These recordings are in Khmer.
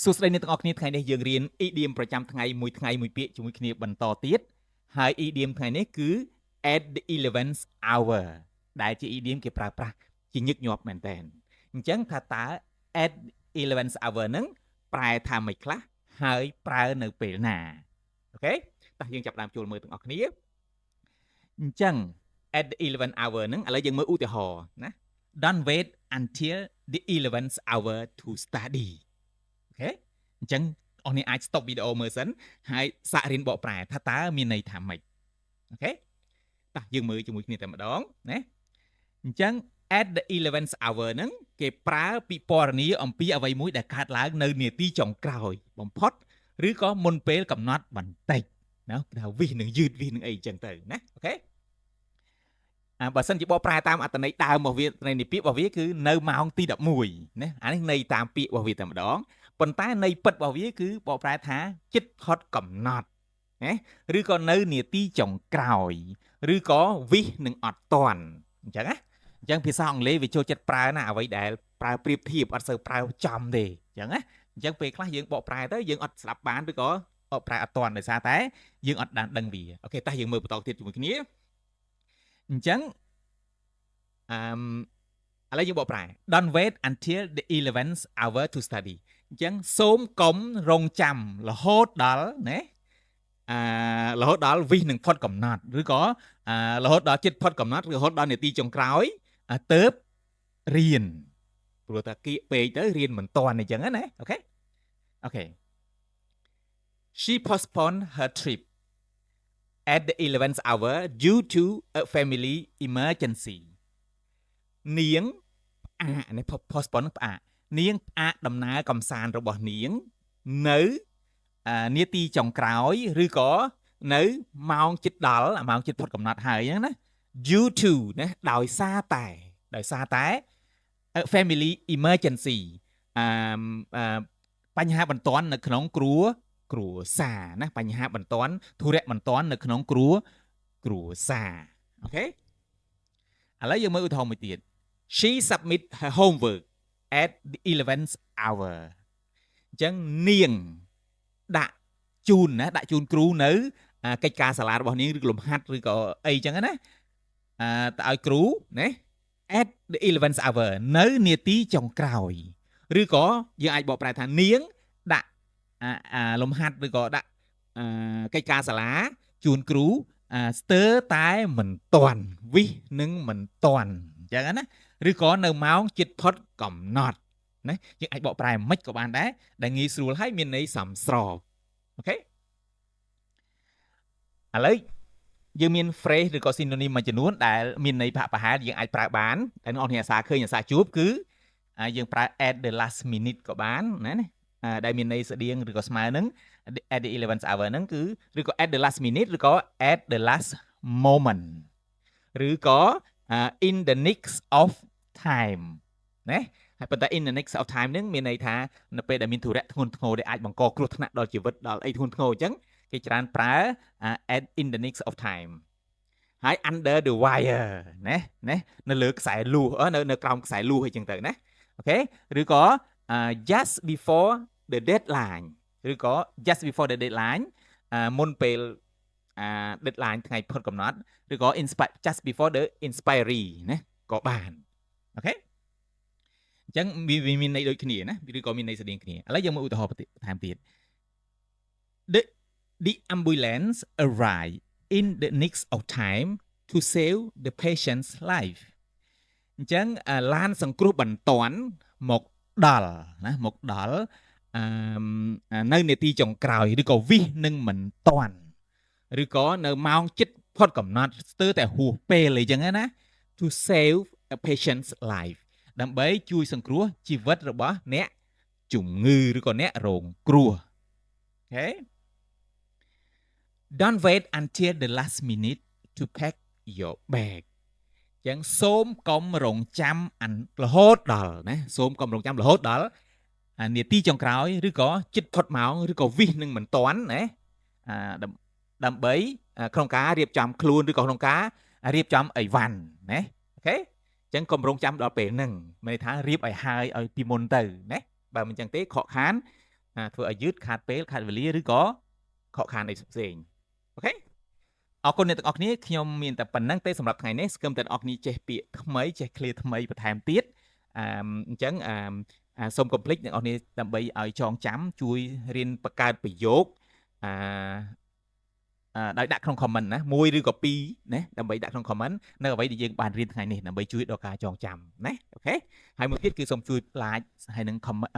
សួស្តីអ្នកទាំងអស់គ្នាថ្ងៃនេះយើងរៀន idiom ប្រចាំថ្ងៃមួយពាក្យជាមួយគ្នាបន្តទៀតហើយ idiom ថ្ងៃនេះគឺ at the 11th hour ដែលជា idiom គេប្រើប្រាស់ជាញឹកញាប់មែនតើអញ្ចឹងថាតើ at 11th hour ហ្នឹងប្រែថាម៉េចខ្លះហើយប្រើនៅពេលណាអូខេតោះយើងចាប់ផ្ដើមចូលមើលទាំងអស់គ្នាអញ្ចឹង at the 11th hour ហ្នឹងឥឡូវយើងមើលឧទាហរណ៍ណា Don't wait until the 11th hour to studyអូខេអញ្ចឹងអស់អ្នកអាច stop វីដេអូមើលសិនហើយសាករៀនបកប្រែថាតើមានន័យថាម៉េចអូខេតោះយើងមើលជាមួយគ្នាតែម្ដងណាអញ្ចឹង at the 11th hour ហ្នឹងគេប្រើពិពណ៌នាអំពីអ្វីមួយដែលកើតឡើងនៅនាទីចុងក្រោយបំផុតឬក៏មុនពេលកំណត់បន្តិចណាថាវិសនឹងយឺតវិសនឹងអីអញ្ចឹងទៅណាអូខេបើសិនជាបកប្រែតាមអត្ថន័យដើមរបស់វានៃពាក្យរបស់វាគឺនៅម៉ោងទី11ណាអានេះន័យតាមពាក្យរបស់វាតែម្ដងប៉ុន្តែន័យពិតរបស់វាគឺបកប្រែថាជិតផុតកំណត់ណាឬក៏នៅនាទីចុងក្រោយឬក៏វិសនឹងអត់តាន់អញ្ចឹងណាអញ្ចឹងភាសាអង់គ្លេសវាចូលចិត្តប្រើណាអ្វីដែលប្រើប្រៀបធៀបអត់សូវប្រើចំទេអញ្ចឹងណាអញ្ចឹងពេលខ្លះយើងបកប្រែទៅយើងអត់ស្ដាប់បានឬក៏បកប្រែអត់តាន់ដោយសារតែយើងអត់ដឹងវាអូខេតោះយើងមើលបន្តទៀតជាមួយគ្នាអញ្ចឹងឥឡូវយើងបកប្រែ Don't wait until the 11th hour to study អញ្ចឹងសូមកុំរងចាំរហូតដល់ណារហូតដល់វិសនឹងផុតកំណត់ឬក៏រហូតដល់ជិតផុតកំណត់រហូតដល់នាទីចុងក្រោយទៅរៀនព្រោះតែគៀកពេកទៅរៀនមិនតាន់អញ្ចឹងណាអូខេ She postponed her trip at the 11th hour due to a family emergency នាងផ្អាកនេះ postpone ផ្អាកនាងផ្អាកដំណើរកំសាន្តរបស់នាងនៅនាទីចុងក្រោយឬក៏នៅម៉ោងជិតដល់ម៉ោងជិតផុតកំណត់ហើយហ្នឹងណា due to ណាដោយសារតែ family emergency បញ្ហាបន្ទាន់នៅក្នុងគ្រួសារណាបញ្ហាបន្ទាន់ធុរៈបន្ទាន់នៅក្នុងគ្រួសារអូខេឥឡូវយើងមើលឧទាហរណ៍មួយទៀតShe submit her homework at the 11th hour អញ្ចឹងនាងដាក់ជូនគ្រូនៅកិច្ចការសាលារបស់នាងឬលំហាត់ឬក៏អីអញ្ចឹងណាទៅឲ្យគ្រូណា at the 11th hour នៅនាទីចុងក្រោយឬក៏យើងអាចបកប្រែថានាងដាក់លំហាត់ឬក៏ដាក់កិច្ចការសាលាជូនគ្រូស្ទើរតែមិនតាន់វិសនឹងមិនតាន់អញ្ចឹងណាឬក៏នៅម៉ោងជិតផុតកំណត់ណាយើងអាចបកប្រែមិនក៏បានដែរដែលងាយស្រួលហើយមានន័យសមស្របអូខេឥឡូវយើងមាន phrase ឬក៏ synonym មួយចំនួនដែលមានន័យប្រហែលយើងអាចប្រើបានតែអ្នកនរគ្នាអាសាឃើញអាសាជួបគឺយើងប្រើ at the last minute ក៏បានណាដែលមានន័យស្តៀងឬក៏ស្មើនឹង at the 11th hour ហ្នឹងគឺឬក៏ at the last minute ឬក៏ at the last moment ឬក៏ in the nick of time ណាហើយប៉ុន្តែ in the nick of time ហ្នឹងមានន័យថានៅពេលដែលមានធុរៈធ្ងន់ធ្ងរដែលអាចបង្កគ្រោះថ្នាក់ដល់ជីវិតដល់អីធ្ងន់ធ្ងរអញ្ចឹងគេច្រើនប្រើ at in the nick of time ហើយ under the wire ណានៅលើខ្សែលួសនៅក្រោមខ្សែលួសអីចឹងទៅណាអូខេឬក៏ just before the deadline ឬក៏ just before the deadline មុនពេល deadline ថ្ងៃផុតកំណត់ឬក៏ just before the expiry ណាក៏បានអូខេអញ្ចឹងវាមានន័យដូចគ្នាណាឬក៏មានន័យស្តៀងគ្នាឥឡូវយើងមើលឧទាហរណ៍បន្ថែមទៀត The ambulance arrived in the nick of time to save the patient's life អញ្ចឹងឡានសង្គ្រោះបន្ទាន់មកដល់នៅនាទីចុងក្រោយឬក៏វិសនឹងមិនតាន់ឬក៏នៅម៉ោងជិតផុតកំណត់ស្ទើរតែហួសពេលអីចឹងណា to save a patient's life ដើម្បីជួយសង្គ្រោះជីវិតរបស់អ្នកជំងឺឬក៏អ្នករងគ្រោះអូខេ Don't wait until the last minute to pack your bag ចឹងសូមកុំរងចាំរហូតដល់ណាសូមកុំរងចាំរហូតដល់នាទីចុងក្រោយឬក៏ជិតផុតម៉ោងឬក៏វិសនឹងមិនតាន់ណាដើម្បីក្នុងការរៀបចំខ្លួនឬក៏ក្នុងការរៀបចំអីវ៉ាន់ណាអូខេអញ្ចឹងកុំរងចាំដល់ពេលហ្នឹងមានន័យថារៀបឲ្យហើយឲ្យពីមុនទៅណាបើមិនអញ្ចឹងទេខកខាន ធ្វើឲ្យយឺតខាតពេលខាតវេលាឬក៏ខកខានអីផ្សេងអូខេអរគុណអ្នកទាំងអស់គ្នាខ្ញុំមានតែប៉ុណ្្នឹងទេសម្រាប់ថ្ងៃនេះស្គមតែអ្នកទាំងអស់គ្នាចេះពាក្យថ្មីចេះ clear ថ្មីបន្ថែមទៀតអញ្ចឹងសូមកុំភ្លេចអ្នកទាំងអស់គ្នាដើម្បីឲ្យចងចាំជួយរៀនបង្កើតប្រយោគអឺដោយដាក់ក្នុង comment ណាមួយឬក៏ពីរណាដើម្បីដាក់ក្នុង comment នៅអ្វីដែលយើងបានរៀនថ្ងៃនេះដើម្បីជួយដល់ការចងចាំណាអូខេហើយមួយទៀតគឺសូមជួយ like ហើយនឹង comment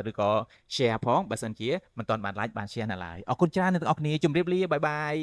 ឬក៏ share ផងបើសិនជាមិនទាន់បាន like បាន share នៅឡើយអរគុណច្រើនអ្នកទាំងអស់គ្នាជម្រាបលាបាយបាយ